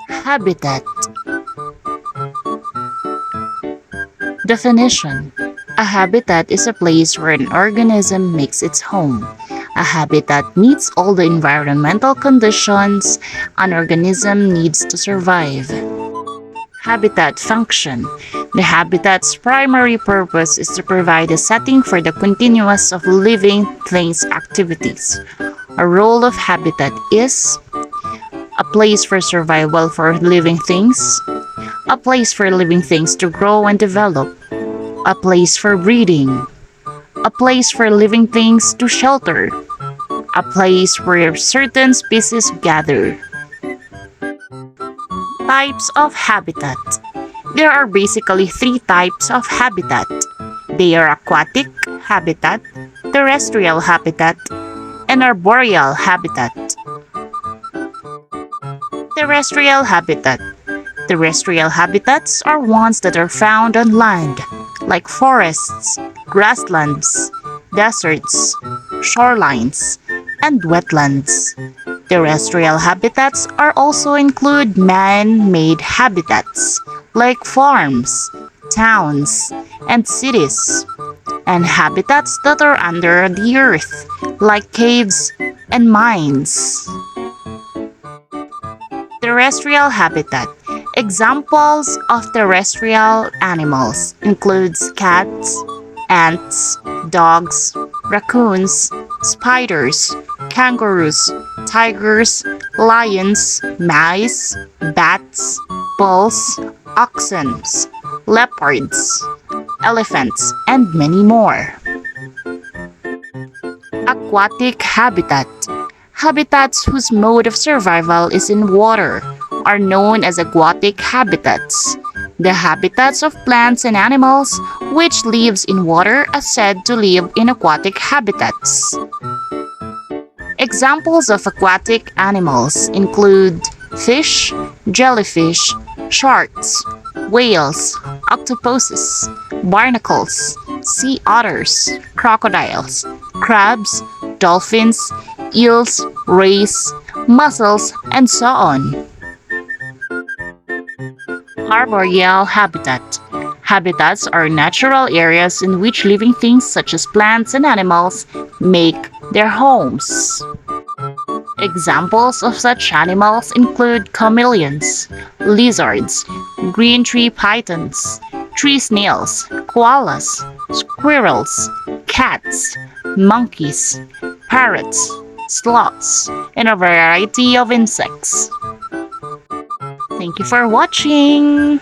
Habitat. Definition. A habitat is a place where an organism makes its home. A habitat meets all the environmental conditions an organism needs to survive. Habitat function. The habitat's primary purpose is to provide a setting for the continuous of living things activities. A role of habitat is a place for survival for living things, a place for living things to grow and develop, a place for breeding, a place for living things to shelter, a place where certain species gather. Types of habitat. There are basically three types of habitat. They are aquatic habitat, terrestrial habitat, and arboreal habitat. Terrestrial habitat. Terrestrial habitats are ones that are found on land, like forests, grasslands, deserts, shorelines, and wetlands. Terrestrial habitats are also include man-made habitats, like farms, towns, and cities, and habitats that are under the earth, like caves and mines. Terrestrial habitat. Examples of terrestrial animals includes cats, ants, dogs, raccoons, spiders, kangaroos, tigers, lions, mice, bats, bulls, oxen, leopards, elephants, and many more. Aquatic habitat. Habitats whose mode of survival is in water are known as aquatic habitats. The habitats of plants and animals which lives in water are said to live in aquatic habitats. Examples of aquatic animals include fish, jellyfish, sharks, whales, octopuses, barnacles, sea otters, crocodiles, crabs, dolphins, eels, rays, mussels, and so on. Arboreal habitat. Habitats are natural areas in which living things such as plants and animals make their homes. Examples of such animals include chameleons, lizards, green tree pythons, tree snails, koalas, squirrels, cats, monkeys, parrots, sloths, and a variety of insects. Thank you for watching!